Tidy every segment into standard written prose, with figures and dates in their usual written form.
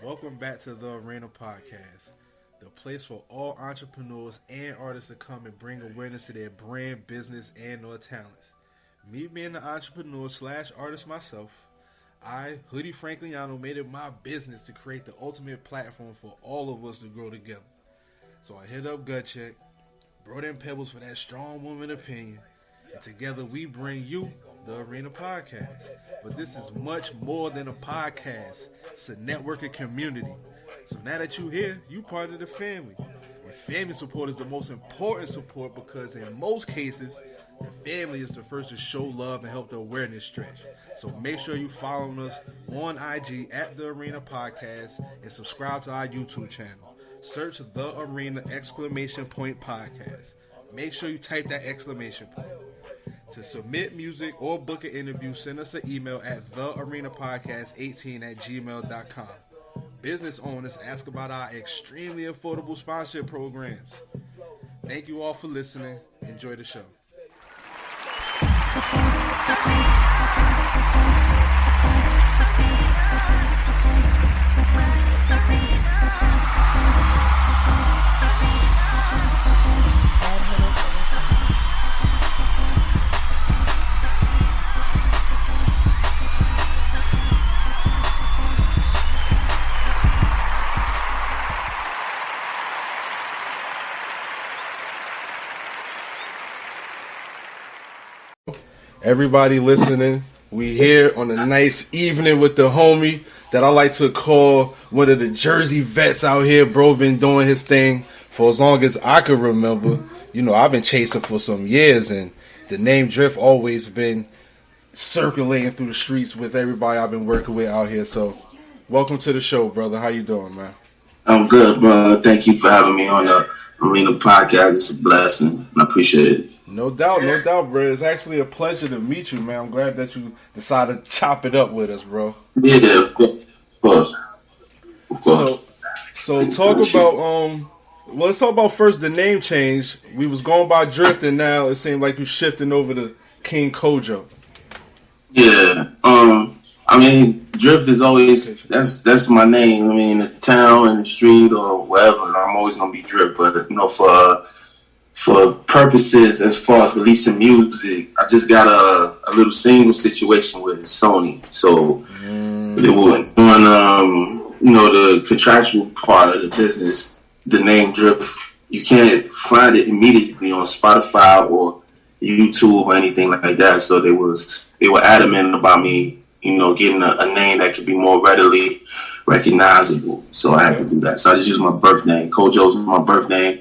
Welcome back to the Arena Podcast, the place for all entrepreneurs and artists to come and bring awareness to their brand, business, and or talents. Me being an entrepreneur / artist myself, I, Hoodie Frankliano, made it my business to create the ultimate platform for all of us to grow together. So I hit up Gut Check, brought in Pebbles for that strong woman opinion, and together we bring you the Arena Podcast. But this is much more than a podcast. It's a networking community. So now that you're here, you part of the family. And family support is the most important support because in most cases, the family is the first to show love and help the awareness stretch. So make sure you follow us on IG at The Arena Podcast and subscribe to our YouTube channel. Search The Arena ! Podcast. Make sure you type that exclamation point. To submit music or book an interview, send us an email at thearenapodcast18@gmail.com. Business owners ask about our extremely affordable sponsorship programs. Thank you all for listening. Enjoy the show. Everybody listening, we here on a nice evening with the homie that I like to call one of the Jersey vets out here. Bro been doing his thing for as long as I can remember. You know, I've been chasing for some years, and the name Drift always been circulating through the streets with everybody I've been working with out here. So, welcome to the show, brother. How you doing, man? I'm good, brother. Thank you for having me on the Arena Podcast. It's a blessing. I appreciate it. No doubt, bro. It's actually a pleasure to meet you, man. I'm glad that you decided to chop it up with us, bro. Yeah, of course. So talk about let's talk about first the name change. We was going by Drift, and now it seemed like you're shifting over to King Kojo. Yeah. I mean, Drift is always that's my name. I mean, the town and the street or wherever, I'm always gonna be Drift. But you know, for purposes as far as releasing music, I just got a little single situation with Sony. So they were doing the contractual part of the business. The name Drift, you can't find it immediately on Spotify or YouTube or anything like that. So they were adamant about me, getting a name that could be more readily recognizable. So I had to do that. So I just used my birth name. Kojo's my birth name.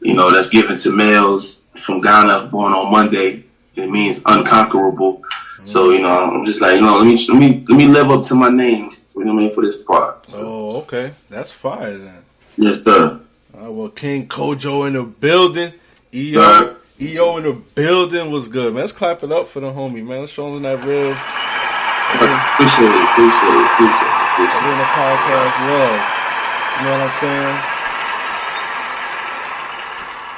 That's given to males from Ghana, born on Monday. It means unconquerable. So, I'm just like, let me live up to my name, for this part. So. Oh, okay. That's fire then. Yes, sir. Well, King Kojo in the building. EO in the building was good, man. Let's clap it up for the homie, man. Let's show him that real. Appreciate it. In the podcast love. You know what I'm saying?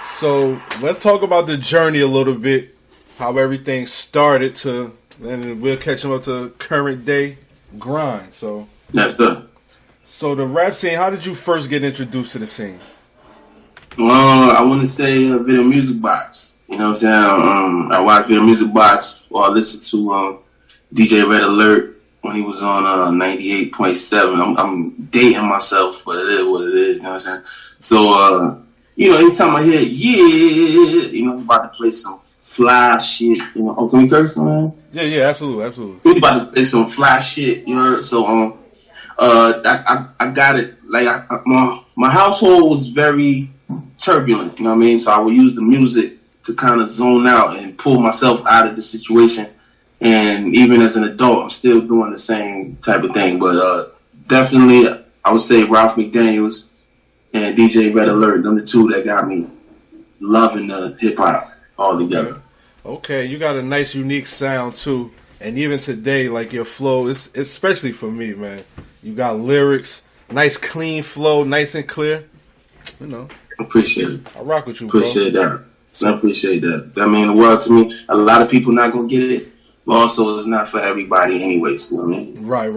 So let's talk about the journey a little bit, how everything started and we'll catch them up to current day grind. So that's done. So the rap scene, how did you first get introduced to the scene? I want to say Video Music Box. You know what I'm saying? I watched Video Music Box while I listened to DJ Red Alert when he was on 98.7. I'm dating myself, but it is what it is. You know what I'm saying? So. Anytime I hear, he's about to play some fly shit. Can we curse, man? Yeah, absolutely. He's about to play some fly shit, So, I got it. Like, my household was very turbulent, you know what I mean? So I would use the music to kind of zone out and pull myself out of the situation. And even as an adult, I'm still doing the same type of thing. But definitely, I would say Ralph McDaniels and DJ Red Alert, them the two that got me loving the hip hop all together. Okay, you got a nice, unique sound too, and even today, like your flow, is especially for me, man. You got lyrics, nice, clean flow, nice and clear. Appreciate it. I rock with you, appreciate that. I appreciate that. That means the world to me. A lot of people not gonna get it, but also it's not for everybody, anyways. You know what I mean? Right.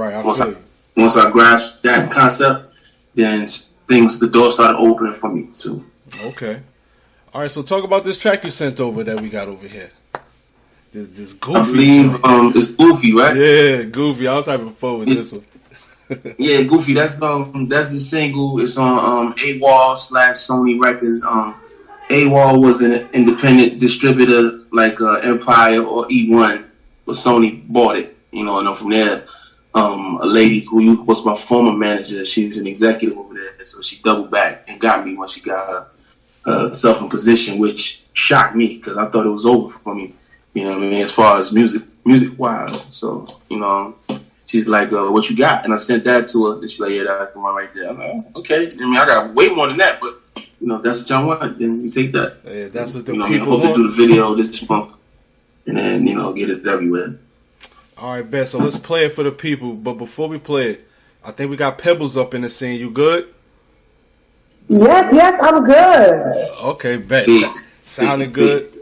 Once I grasp that concept, then the door started opening for me too. Okay. All right, so talk about this track you sent over that we got over here. This Goofy. I believe it's Goofy, right? Yeah, Goofy. I was having fun with this one. Yeah, Goofy. That's the single. It's on AWOL / Sony Records. AWOL was an independent distributor like Empire or E1, but Sony bought it. You know, and from there, a lady who was my former manager, she's an executive over there, so she doubled back and got me when she got herself in position, which shocked me because I thought it was over for me. You know what I mean? As far as music wise, so you know. She's like, what you got? And I sent that to her. And she's like, yeah, that's the one right there. I'm like, oh, okay. I mean, I got way more than that, but, you know, that's what y'all want. Then we take that. Yeah, that's what the people people want. I hope want. to do the video this month and then, you know, get it everywhere. All right, bet. So let's play it for the people. But before we play it, I think we got Pebbles up in the scene. You good? Yes, I'm good. Okay, bet. Sounding good.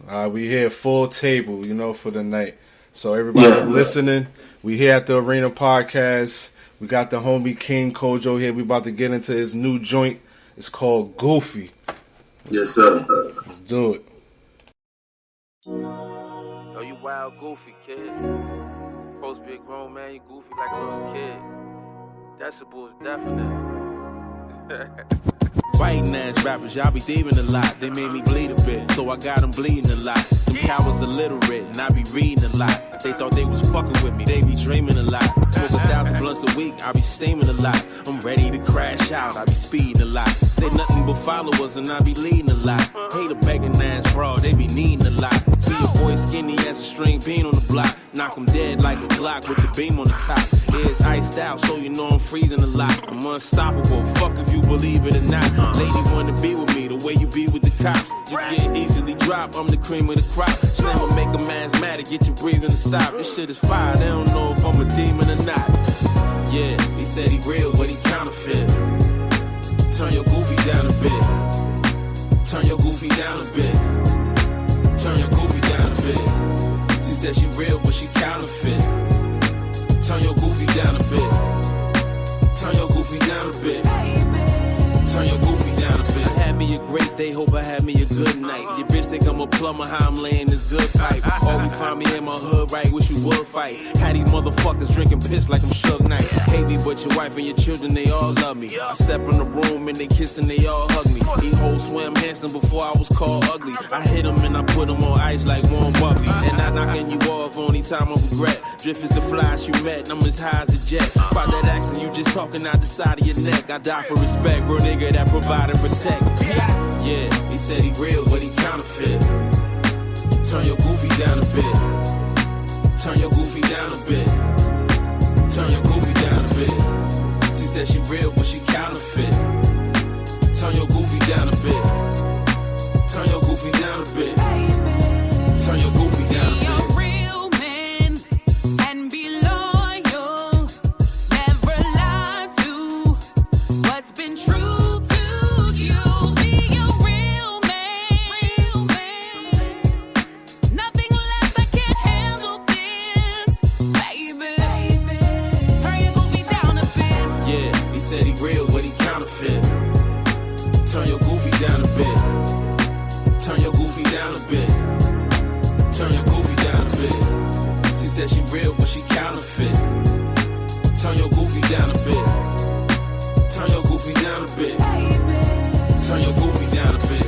All right, we here full table, you know, for the night. So everybody listening, we here at the Arena Podcast. We got the homie King Kojo here. We about to get into his new joint. It's called Goofy. Yes, sir. Let's do it. Yo, you wild goofy kid. Supposed to be a grown man, you goofy like a little kid. Decibel is definite. Fighting ass rappers, y'all be thieving a lot. They made me bleed a bit, so I got them bleeding a lot. Them cowards illiterate, and I be reading a lot. They thought they was fucking with me, they be dreaming a lot. Smoke 1,000 blunts a week, I be steaming a lot. I'm ready to crash out, I be speeding a lot. They nothing but followers, and I be leading a lot. Hate a begging ass bro, they be needing a lot. See your boy skinny as a string bean on the block. Knock him dead like a Glock with the beam on the top. Ears iced out, so you know I'm freezing a lot. I'm unstoppable, fuck if you believe it or not. Lady wanna be with me the way you be with the cops. You get easily dropped, I'm the cream of the crop. Slam will make a asthmatic, get your breathing to stop. This shit is fire, they don't know if I'm a demon or not. Yeah, he said he real, but he counterfeit. Turn your goofy down a bit. Turn your goofy down a bit. Turn your goofy down a bit. She said she real, but she counterfeit. Turn your goofy down a bit. Turn your goofy down a bit. Turn your goofy down a bit. I had me a great day, hope I had me a good night. Your bitch think I'm a plumber, how I'm laying this good pipe. Or we find me in my hood, right, wish you would fight. Had these motherfuckers drinking piss like I'm Suge Knight. Hate me, but your wife and your children, they all love me. I step in the room and they kissing, they all hug me. These hoes swam handsome before I was called ugly. I hit them and I put them on ice like warm bubbly. And I knocking you off, only time of regret. Drift is the flies you met, and I'm as high as a jet. By that accent, you just talking out the side of your neck. I die for respect, real nigga that provide and protect. Yeah, he said he real, but he counterfeit. Turn your goofy down a bit. Turn your goofy down a bit. Turn your goofy down a bit. She said she real, but she counterfeit. Turn your goofy down a bit. Turn your goofy down a bit. Turn your goofy down a bit. Turn your goofy down a bit. Turn your goofy down a bit. Turn your goofy down a bit. She said she real, but she counterfeit. Turn your goofy down a bit. Turn your goofy down a bit. Turn your goofy down a bit.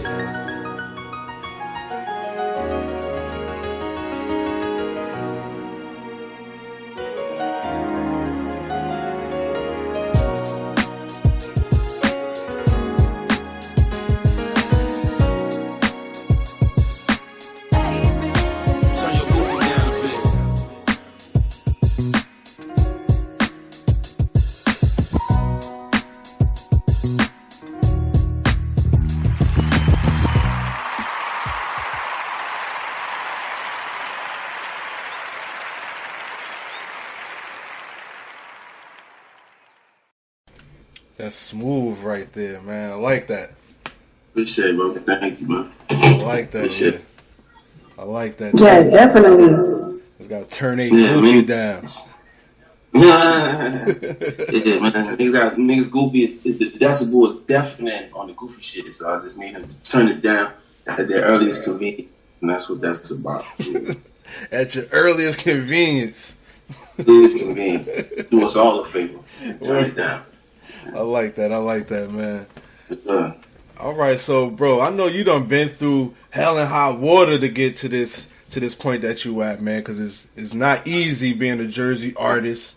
That's smooth right there, man. I like that. Appreciate it, bro. Thank you, man. I like that. Appreciate it. I like that. Yeah, definitely. It's got to turn goofy down. Yeah, man. Niggas goofy. The decibel is definite on the goofy shit, so I just need them to turn it down at their earliest convenience, and that's what that's about. At your earliest convenience. Earliest convenience. Do us all a favor and turn it down. I like that, man. Uh, All right, so bro, I know you done been through hell and hot water to get to this point that you at, man, because it's not easy being a Jersey artist.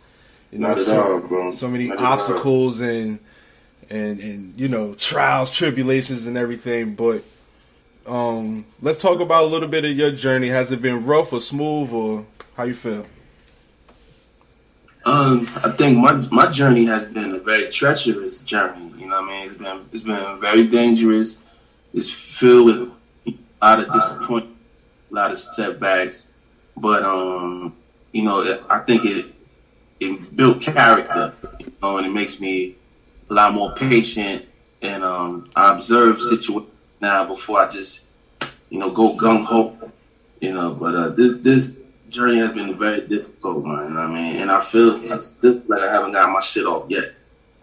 You know, Not at all, bro. So many Not at all. obstacles and you know, trials, tribulations, and everything. But let's talk about a little bit of your journey. Has it been rough or smooth, or how you feel? I think my journey has been a very treacherous journey. You know what I mean? It's been very dangerous. It's filled with a lot of disappointment, a lot of setbacks. But you know, I think it built character, you know, and it makes me a lot more patient. And I observe situations now before I just, you know, go gung ho. You know, but this journey has been very difficult, man. You know what I mean? And I feel like I haven't got my shit off yet.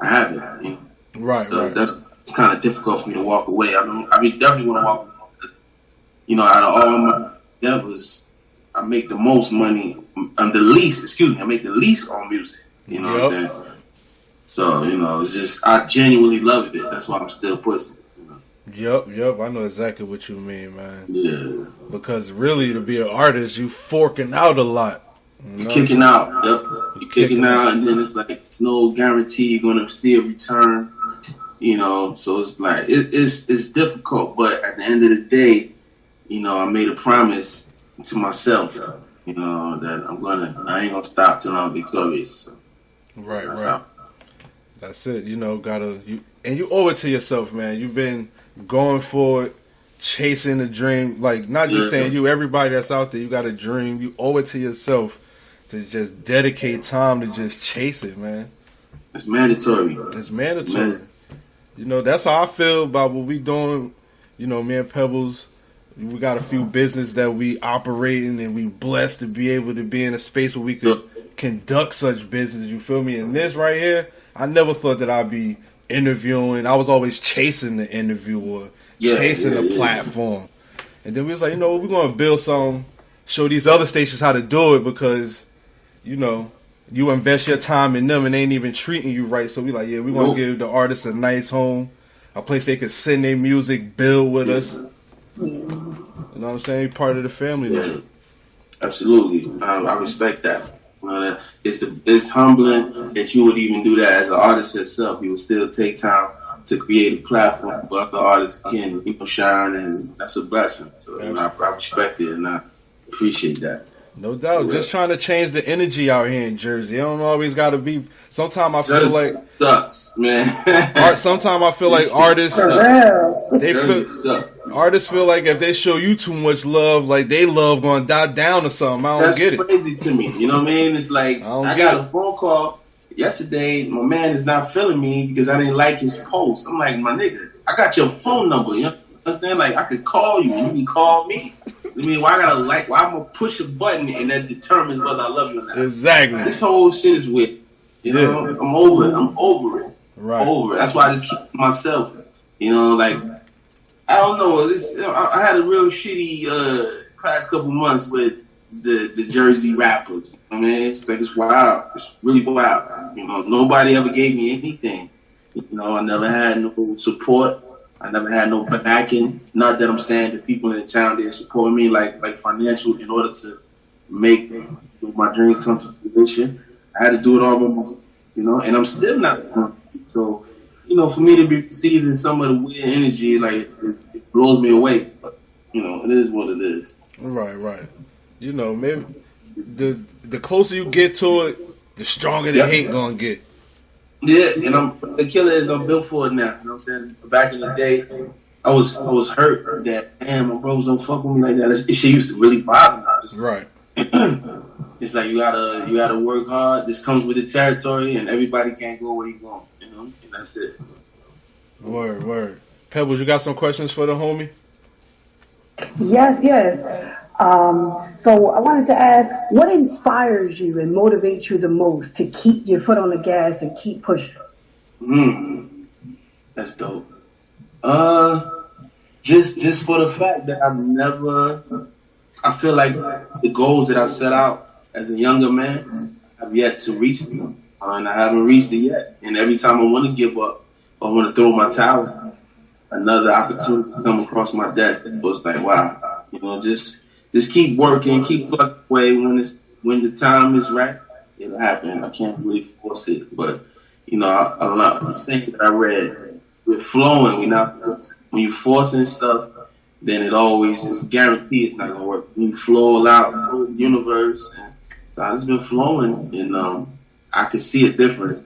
I haven't. You know? Right, So right. it's kind of difficult for me to walk away. I mean, definitely want to walk away. You know, out of all my endeavors, I make the most money, I make the least on music. You know what I'm saying? So, you know, it's just, I genuinely love it. That's why I'm still pushing. Yep. I know exactly what you mean, man. Yeah. Because really, to be an artist, you forking out a lot. You know? Kicking out. Yep. You're kicking out, and then it's like, it's no guarantee you're going to see a return. You know, so it's like, it's difficult. But at the end of the day, you know, I made a promise to myself, you know, that I ain't gonna stop till I'm victorious. So Right. how. That's it. You know, you owe it to yourself, man. You've been going for it, chasing the dream. Like, not just saying you, everybody that's out there, you got a dream. You owe it to yourself to just dedicate time to just chase it, man. It's mandatory. It's mandatory. You know, that's how I feel about what we doing. You know, me and Pebbles, we got a few business that we operate in, and we blessed to be able to be in a space where we could conduct such business. You feel me? And this right here, I never thought that I'd be interviewing. I was always chasing the interview or chasing the platform. And then we was like, you know, we're going to build something, show these other stations how to do it, because, you know, you invest your time in them and they ain't even treating you right. So we like, yeah, we want to give the artists a nice home, a place they could send their music, build with us. You know what I'm saying? Part of the family. Yeah. Absolutely. I respect that. You know, it's humbling that you would even do that as an artist yourself. You would still take time to create a platform where other artists can, you know, shine, and that's a blessing. So, you know, I respect it and I appreciate that. No doubt. Yeah. Just trying to change the energy out here in Jersey. It don't always got to be. Sometimes I feel like sucks, man. Sometimes I feel like artists artists feel like if they show you too much love, like they love going to die down or something. I don't get it. That's crazy to me. You know what I mean? It's like I got a phone call yesterday. My man is not feeling me because I didn't like his post. I'm like, my nigga, I got your phone number. You know what I'm saying? Like, I could call you and you can call me. I mean, why I'm gonna push a button and that determines whether I love you or not? Exactly. This whole shit is weird. You know, I'm over it. Right. Over it. That's why I just keep myself. You know, like, I don't know. I had a real shitty past couple months with the Jersey rappers. I mean, it's wild. It's really wild. You know, nobody ever gave me anything. You know, I never had no support. I never had no backing. Not that I'm saying the people in the town didn't support me, like financial, in order to make my dreams come to fruition. I had to do it all by myself, you know, and I'm still not. So, you know, for me to be receiving some of the weird energy, like, it blows me away. But, you know, it is what it is. Right. You know, maybe the closer you get to it, the stronger the hate gonna get. Yeah, and the killer is I'm built for it now. You know what I'm saying? Back in the day, I was hurt that, damn, my bros don't fuck with me like that. That shit used to really bother me. Right. It's like you gotta work hard. This comes with the territory, and everybody can't go where you going. You know, and that's it. Word. Pebbles, you got some questions for the homie? Yes. So I wanted to ask, what inspires you and motivates you the most to keep your foot on the gas and keep pushing? That's dope. Just for the fact that I feel like the goals that I set out as a younger man, I've yet to reach them. And I haven't reached it yet. And every time I want to give up, or want to throw my towel, another opportunity come across my desk. It was like, wow, just keep working, keep plugging away. When the time is right, it'll happen. I can't really force it, but a lot. It's the same that I read. We're flowing. We're not forcing. When you're forcing stuff, then it always is guaranteed it's not gonna work. When you flow out through the universe, so I've just been flowing, and I can see it different.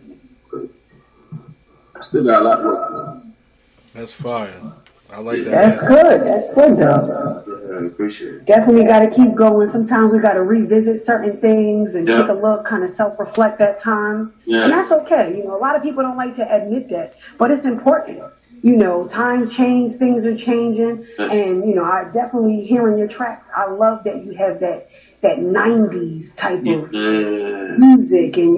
I still got a lot of work. That's fire. I like that. That's good. That's good, though. Yeah, I appreciate it. Definitely got to keep going. Sometimes we got to revisit certain things and take a look, kind of self-reflect that time. Yes. And that's okay. A lot of people don't like to admit that, but it's important. Times change, things are changing. Yes. And, I definitely hearing your tracks. I love that you have that 90s type of music, and,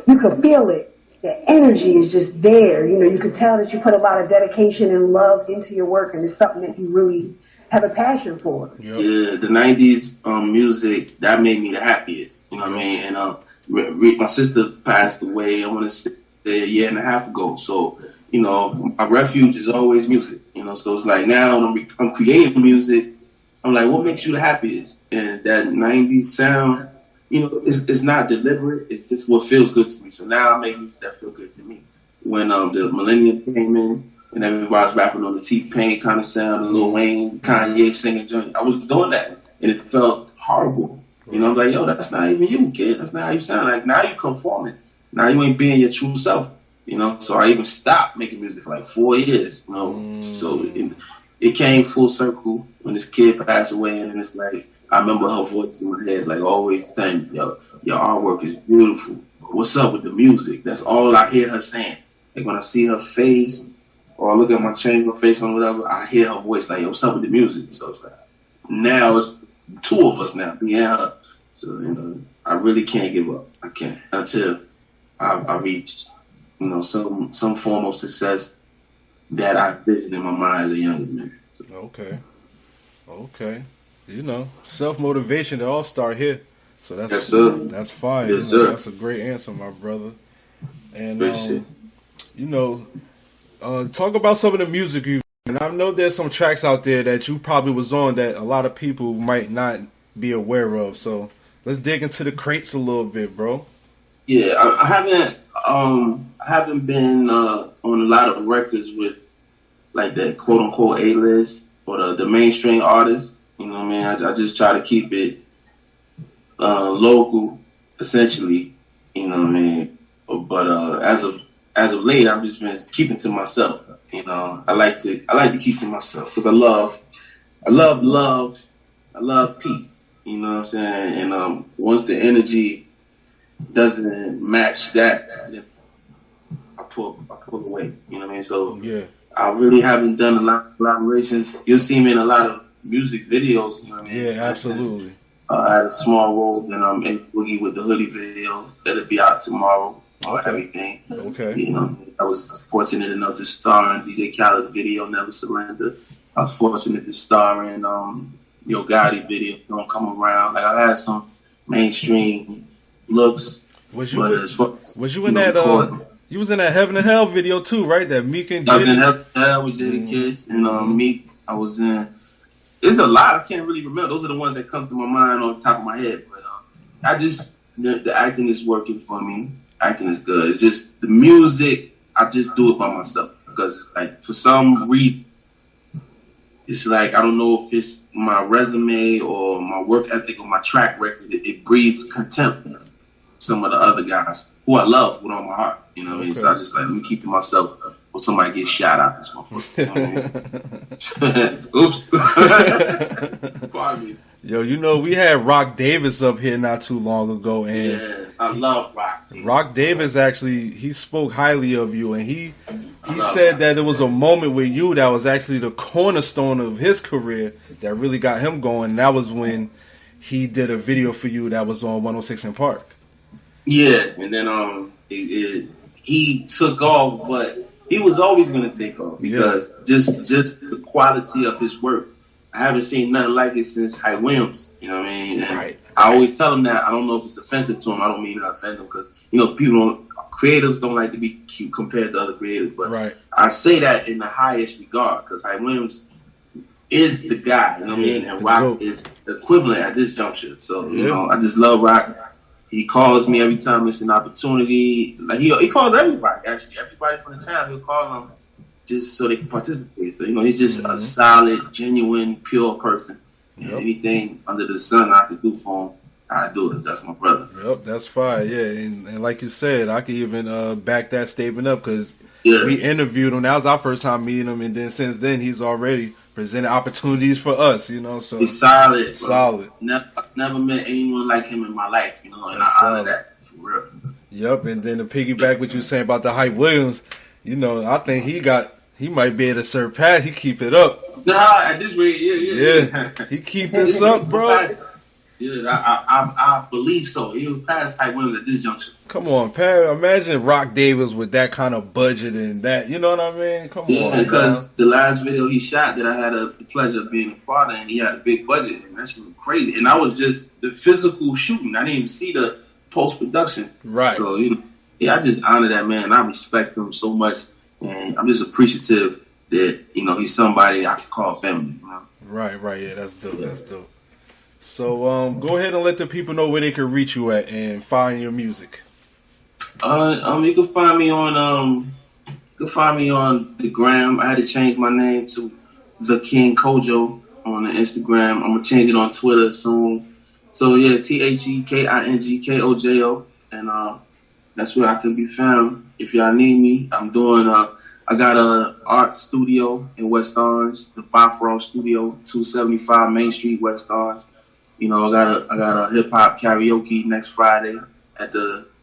you could feel it. The energy is just there. You could tell that you put a lot of dedication and love into your work, and it's something that you really have a passion for. Yep. Yeah, the 90s music, that made me the happiest. You know what I mean? And my sister passed away, I want to say a year and a half ago. So, my refuge is always music. So it's like now when I'm creating music, I'm like, what makes you the happiest? And that 90s sound, it's not deliberate. It's what feels good to me. So now I make music that feel good to me. When the millennium came in and everybody's rapping on the T-Pain kind of sound, and Lil Wayne, Kanye singing joint, I was doing that, and it felt horrible. I'm like, yo, that's not even you, kid. That's not how you sound. Like, now you conforming. Now you ain't being your true self. So I even stopped making music for like 4 years. So it came full circle when this kid passed away, and it's like, I remember her voice in my head, like always saying, yo, your artwork is beautiful. What's up with the music? That's all I hear her saying. Like when I see her face, or I look at my change my face or whatever, I hear her voice like, yo, what's up with the music? So it's like, now it's two of us now, me and her. So, I really can't give up. I can't until I reach, some form of success that I envisioned in my mind as a younger man. So. Okay. Self-motivation, it all start here. So that's fine. Yes, sir. That's a great answer, my brother. And, talk about some of the music you've. And I know there's some tracks out there that you probably was on that a lot of people might not be aware of. So let's dig into the crates a little bit, bro. Yeah, I haven't been on a lot of records with like that quote unquote A-list or the mainstream artists. I just try to keep it local, essentially. But as of late, I've just been keeping to myself. I like to keep to myself because I love love, I love peace. You know what I'm saying? And once the energy doesn't match that, then I pull away. You know what I mean? So yeah, I really haven't done a lot of collaborations. You'll see me in a lot of music videos. You know what I mean? Yeah, absolutely. I had a small role in Boogie with the Hoodie video that'll be out tomorrow. Everything. Okay. I was fortunate enough to star in DJ Khaled video, Never Surrender. I was fortunate to star in Yo Gotti video, Don't Come Around. Like I had some mainstream looks. Was you in that? You was in that Heaven and Hell video too, right? That Meek and I was in Heaven and Hell with Jada Kiss and Meek. I was in. There's a lot I can't really remember. Those are the ones that come to my mind off the top of my head. But I just the acting is working for me. Acting is good. It's just the music. I just do it by myself because, like, for some reason, it's like I don't know if it's my resume or my work ethic or my track record. It breeds contempt. Some of the other guys who I love with all my heart. You know what I mean? So I just like let me keep to myself. Or somebody gets shot out this motherfucker. You know what I mean? Oops. Pardon me. Yo, we had Rock Davis up here not too long ago, and I love Rock Davis. Rock Davis actually, he spoke highly of you, and he said that it was a moment with you that was actually the cornerstone of his career that really got him going. And that was when he did a video for you that was on 106 in Park. Yeah, and then he took off, but he was always going to take off because just the quality of his work. I haven't seen nothing like it since Hype Williams. You know what I mean? And right. I always tell him that. I don't know if it's offensive to him. I don't mean to offend him because creatives don't like to be cute compared to other creators. But right. I say that in the highest regard because Hype Williams is the guy. You know what I mean? And Rock is equivalent at this juncture. So I just love Rock. He calls me every time it's an opportunity. Like he calls everybody. Actually, everybody from the town. He'll call them just so they can participate. So he's just a solid, genuine, pure person. Yep. Anything under the sun I could do for him, I do it. That's my brother. Yep, that's fine. Yeah, and like you said, I could even back that statement up because we interviewed him. That was our first time meeting him, and then since then he's already presented opportunities for us. So he's solid. Solid. Never met anyone like him in my life. And that's I honor that for real. Yep, and then to piggyback what you were saying about the Hype Williams, I think he might be able to surpass. He keep it up. Nah, at this rate, yeah. He keep this up, bro. Yeah, I believe so. He'll pass Hype Williams at this juncture. Come on, Pat. Imagine Rock Davis with that kind of budget and that. You know what I mean? Come on. Yeah, because the last video he shot that I had the pleasure of being a part of, and he had a big budget, and that shit was crazy. And I was just the physical shooting. I didn't even see the post-production. Right. So, I just honor that man. I respect him so much. And I'm just appreciative that, he's somebody I can call family. Right. Yeah, that's dope. That's dope. So, go ahead and let the people know where they can reach you at and find your music. You can find me on the gram. I had to change my name to The King Kojo on the Instagram. I'm gonna change it on Twitter soon. So yeah, TheKingKojo, and that's where I can be found. If y'all need me, I'm doing. I got a art studio in West Orange, the Bifrost Studio, 275 Main Street, West Orange. I got a hip hop karaoke next Friday at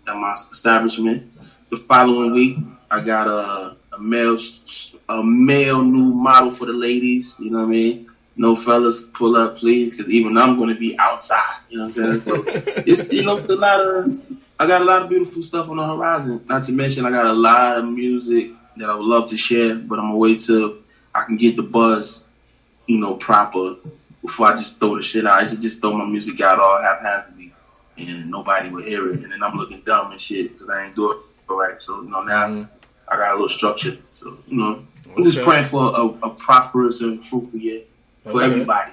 my establishment. The following week, I got a male new model for the ladies. You know what I mean? No fellas, pull up, please, because even I'm going to be outside. You know what I'm saying? So it's I got a lot of beautiful stuff on the horizon. Not to mention, I got a lot of music that I would love to share, but I'm gonna wait till I can get the buzz, proper before I just throw the shit out. I used to just throw my music out all haphazardly, and nobody would hear it, and then I'm looking dumb and shit because I ain't do it right. So now I got a little structure. So I'm just praying for a prosperous and fruitful year for everybody.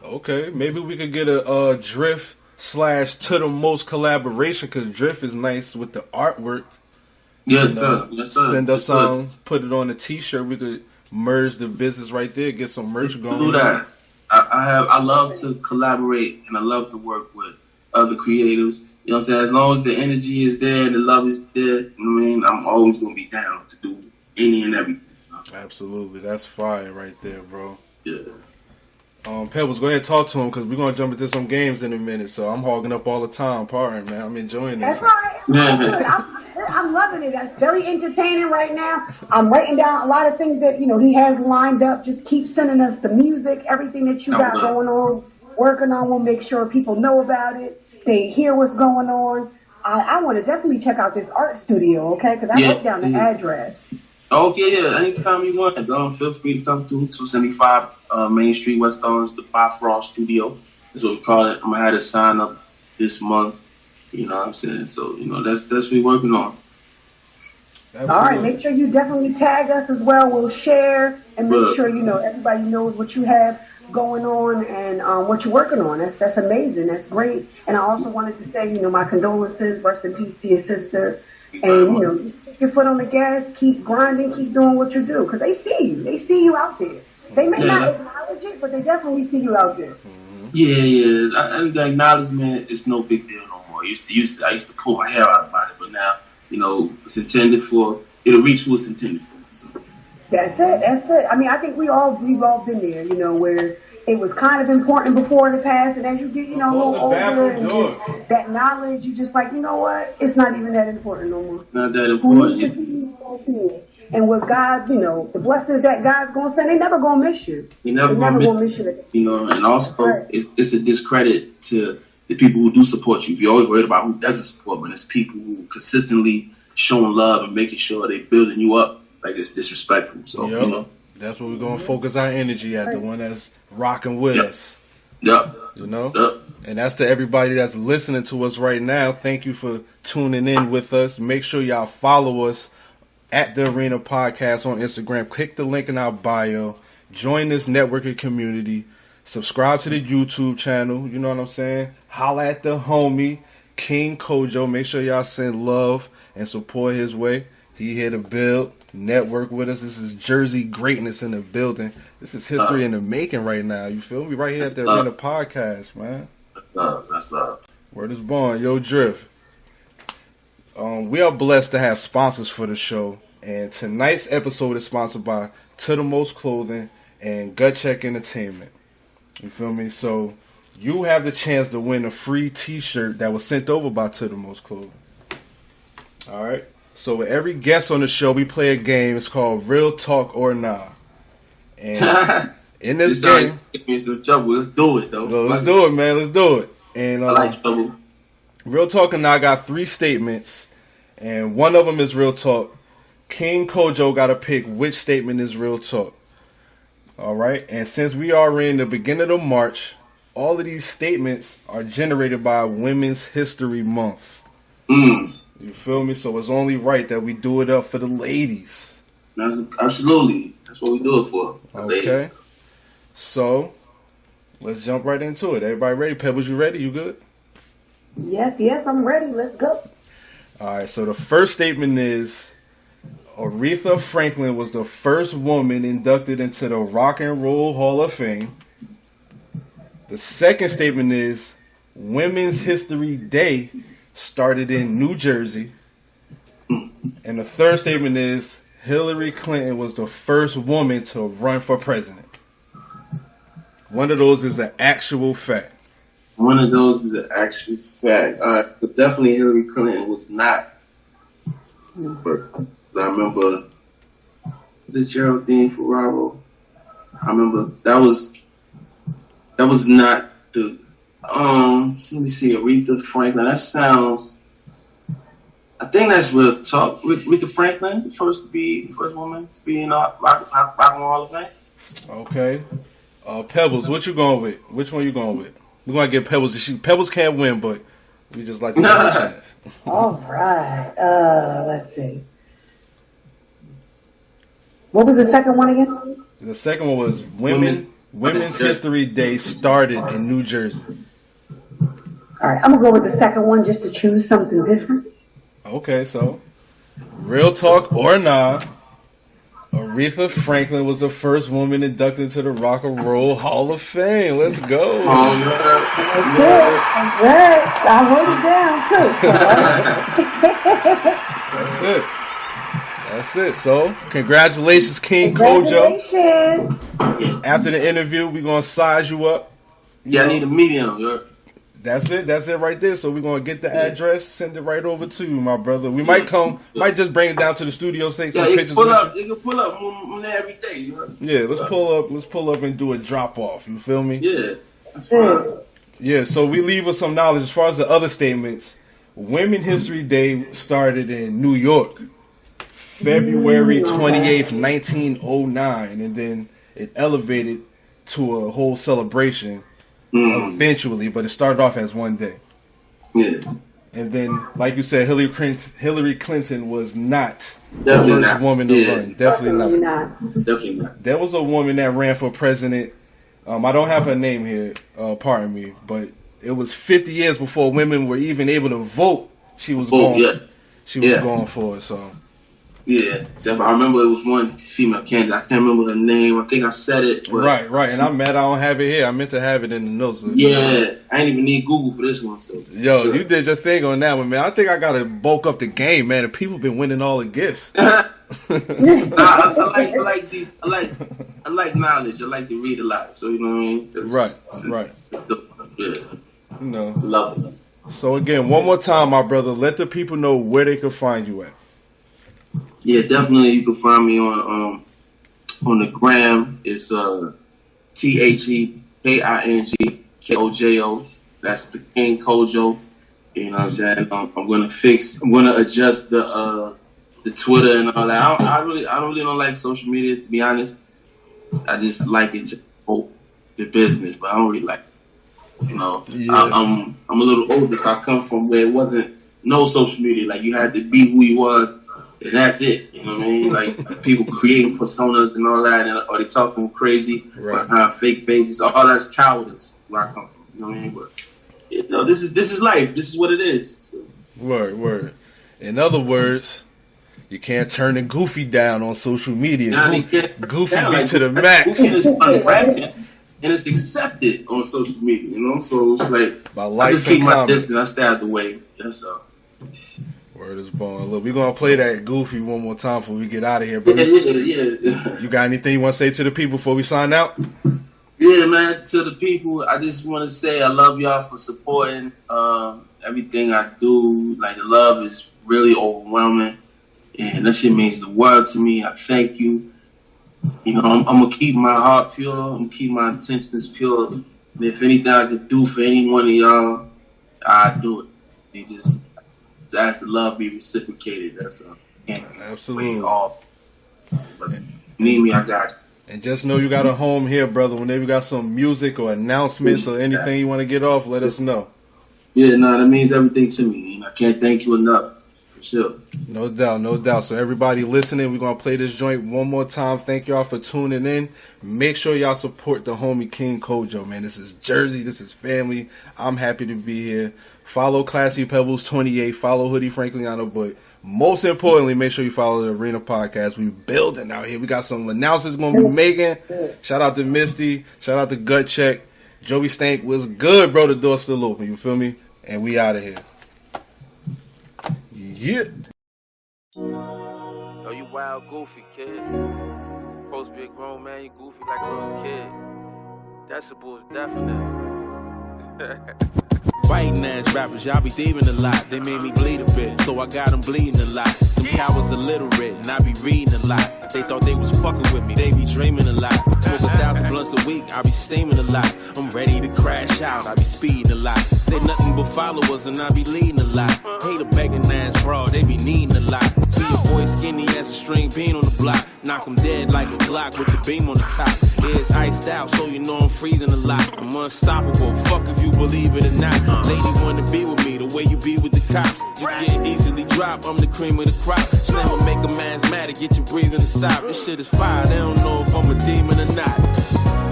Okay, maybe we could get a Drift / To The Most collaboration because Drift is nice with the artwork. Yes, sir. Yes, sir. Send us some, put it on a T-shirt. We could merge the business right there, get some merch going. Do that. I love to collaborate and I love to work with other creatives. You know what I'm saying? As long as the energy is there and the love is there, I'm always gonna be down to do any and everything. Absolutely, that's fire right there, bro. Yeah. Pebbles, go ahead and talk to him because we're going to jump into some games in a minute. So I'm hogging up all the time, partner, man. I'm enjoying this. That's right. I'm loving it. That's very entertaining right now. I'm writing down a lot of things that, he has lined up. Just keep sending us the music, everything that you got going on, working on. We'll make sure people know about it. They hear what's going on. I want to definitely check out this art studio, okay? Because I wrote down the address. Okay, yeah. Anytime you want, feel free to come through 275 Main Street, West Orange, the Bifrost Studio. That's what we call it. I'm gonna have to sign up this month. You know what I'm saying? So that's what we're working on. Absolutely. All right, make sure you definitely tag us as well. We'll share and make sure everybody knows what you have going on and what you're working on. That's amazing. That's great. And I also wanted to say, my condolences. Rest in peace to your sister. And, just keep your foot on the gas, keep grinding, keep doing what you do. Because they see you. They see you out there. They may not acknowledge it, but they definitely see you out there. Yeah. And the acknowledgement is no big deal no more. I used to pull my hair out about it, but now, it's intended for, it'll reach who it's intended for. So. That's it. That's it. I mean, I think we've all been there, you know, where it was kind of important before in the past, and as you get, you know, a little older and just that knowledge, you just like, you know what? It's not even that important no more. Not that important. Who needs to see it? And what God, you know, the blessings that God's gonna send, they never gonna miss you. They never gonna miss you. You know, and also it's a discredit to the people who do support you. You're always worried about who doesn't support, but it's people who consistently showing love and making sure they're building you up. Like, it's disrespectful. So, you know. That's where we're going to focus our energy at, the one that's rocking with us. Yep. You know? Yep. And that's to everybody that's listening to us right now. Thank you for tuning in with us. Make sure y'all follow us at The Arena Podcast on Instagram. Click the link in our bio. Join this networking community. Subscribe to the YouTube channel. You know what I'm saying? Holla at the homie, King Kojo. Make sure y'all send love and support his way. He here to build, network with us. This is Jersey greatness in the building. This is history in the making right now. You feel me? Right here at the Arena Podcast, man. That's love. Word is born. Yo, Drift. We are blessed to have sponsors for the show. And tonight's episode is sponsored by To The Most Clothing and Gut Check Entertainment. You feel me? So you have the chance to win a free t-shirt that was sent over by To The Most Clothing. All right? So with every guest on the show, we play a game. It's called Real Talk or Nah. And in this game, get me in some trouble. Let's do it, though. Let's do it, man. Let's do it. And I like trouble. Real Talk or Nah got 3 statements, and one of them is real talk. King Kojo got to pick which statement is real talk. All right. And since we are in the beginning of March, all of these statements are generated by Women's History Month. You feel me? So it's only right that we do it up for the ladies. Absolutely. That's what we do it for. Okay. Ladies. So let's jump right into it. Everybody ready? Pebbles, you ready? You good? Yes, I'm ready. Let's go. All right. So the first statement is Aretha Franklin was the first woman inducted into the Rock and Roll Hall of Fame. The second statement is Women's History Day started in New Jersey. And the third statement is Hillary Clinton was the first woman to run for president. One of those is an actual fact. One of those is an actual fact. But definitely Hillary Clinton was not first. I remember, was it Geraldine Ferraro? I remember that was not the let me see, Aretha Franklin. That sounds, I think that's real talk. Aretha Franklin, the first woman to be in Rock and Roll of Fame. Okay. Pebbles, what you going with? Which one you going with? We're gonna get Pebbles. Pebbles can't win, but we just like to give a chance. All right. Let's see. What was the second one again? The second one was Women's History Day started in New Jersey. All right, I'm gonna go with the second one just to choose something different. Okay, so real talk or nah, Aretha Franklin was the first woman inducted into the Rock and Roll Hall of Fame. Let's go. That's good. All right. I wrote it down too. That's it. That's it. So, congratulations, King Congratulations. Kojo. After the interview, we're going to size you up. I need a medium. Yeah. That's it. That's it right there. So, we're going to get the address, send it right over to you, my brother. We might just bring it down to the studio, take some pictures. You can pull up on there every day. You know? Yeah, let's pull up and do a drop-off. You feel me? Yeah, that's fine. Yeah, so we leave with some knowledge. As far as the other statements, Women's History Day started in New York. February 28th, 1909, and then it elevated to a whole celebration eventually, but it started off as one day. Yeah. And then, like you said, Hillary Clinton was not the first woman to run. Definitely not. There was a woman that ran for president. I don't have her name here, pardon me, but it was 50 years before women were even able to vote. She was going for it, so... Yeah, I remember it was one female candidate. I can't remember her name. I think I said it. But right. And I'm mad I don't have it here. I meant to have it in the notes. Yeah, I ain't even need Google for this one. So Yo, you did your thing on that one, man. I think I got to bulk up the game, man. And people been winning all the gifts. I like knowledge. I like to read a lot. So you know what I mean? Right. Yeah. You know. Love it. So again, one more time, my brother, let the people know where they can find you at. Yeah, definitely. You can find me on the gram. It's TheKingKojo. That's the King Kojo. You know what I'm saying? I'm gonna adjust the Twitter and all that. I really don't like social media, to be honest. I just like it to promote the business, but I don't really like it. You know, yeah. I'm a little older, so I come from where it wasn't no social media. Like you had to be who you was, and that's it. You know what I mean? Like people creating personas and all that, or they talking crazy behind fake pages. All that's cowardice where I come from. You know what I mean? But you know, this is life. This is what it is. So. Word. In other words, you can't turn the Goofy down on social media. Goofy be like, to the max. Goofy is unrapping, and it's accepted on social media. You know, so it's like I just keep my distance. I stay out the way. That's all. Word is born. Look, we're gonna play that Goofy one more time before we get out of here, bro. Yeah. You got anything you want to say to the people before we sign out? Yeah, man. To the people, I just want to say I love y'all for supporting everything I do. Like the love is really overwhelming, and that shit means the world to me. I thank you. You know, I'm gonna keep my heart pure. I'm gonna keep my intentions pure. And if anything I could do for any one of y'all, I do it. You just ask the love be reciprocated. That's all. Absolutely. Need me, I got you. And just know you got a home here, brother. Whenever you got some music or announcements or anything you want to get off, let us know. Yeah, that means everything to me. And I can't thank you enough. For sure. No doubt. So everybody listening, we're going to play this joint one more time. Thank y'all for tuning in. Make sure y'all support the homie King Kojo, man. This is Jersey. This is family. I'm happy to be here. Follow Classy Pebbles 28. Follow Hoodie Frankliano. But most importantly, make sure you follow the Arena Podcast. We building out here. We got some announcements going to be making. Shout out to Misty. Shout out to Gut Check. Joey Stank was good, bro. The door's still open. You feel me? And we out of here. Yeah. Oh, you wild goofy kid. Supposed to be a grown man, you goofy like a little kid. That shit was definite. Fighting ass rappers, y'all be thieving a lot. They made me bleed a bit, so I got them bleeding a lot. Them cowards illiterate, and I be reading a lot. They thought they was fucking with me, they be dreaming a lot. Smoke 1,000 blunts a week, I be steaming a lot. I'm ready to crash out, I be speeding a lot. They nothing but followers, and I be leading a lot. Hate a begging ass broad, they be needing a lot. See your boy skinny as a string bean on the block. Knock him dead like a block with the beam on the top. It's iced out, so you know I'm freezing a lot. I'm unstoppable, fuck if you believe it or not. Lady wanna be with me the way you be with the cops. You get easily dropped, I'm the cream of the crop. Slam will make a man's mad to get you breathing to stop. This shit is fire, they don't know if I'm a demon or not.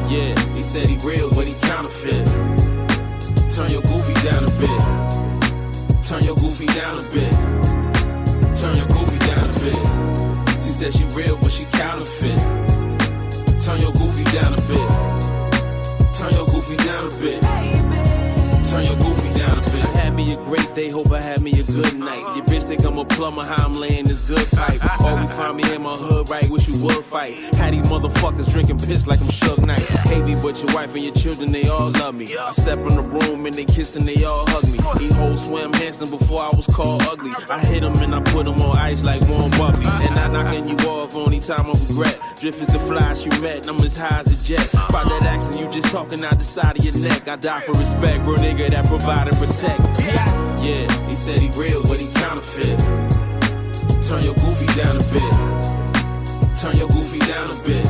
Yeah, he said he real, but he counterfeit. Turn your goofy down a bit. Turn your goofy down a bit. Turn your goofy down a bit. She said she real, but she counterfeit. Turn your goofy down a bit. Turn your goofy down a bit. Turn your goofy down a bit. I had me a great day, hope I had me a good night. Your bitch think I'm a plumber, how I'm laying this good pipe. Always find me in my hood, right, wish you would fight. Had these motherfuckers drinking piss like I'm Suge Knight. Hate me, but your wife and your children, they all love me. I step in the room and they kissing, they all hug me. These hoes swam handsome before I was called ugly. I hit them and I put them on ice like warm bubbly. And not knocking you off, only time I regret. Drift is the flash you met, and I'm as high as a jet. By that accent, you just talking out the side of your neck. I die for respect, real nigga that provide and protect. Yeah, he said he real, but he counterfeit. Turn your goofy down a bit. Turn your goofy down a bit.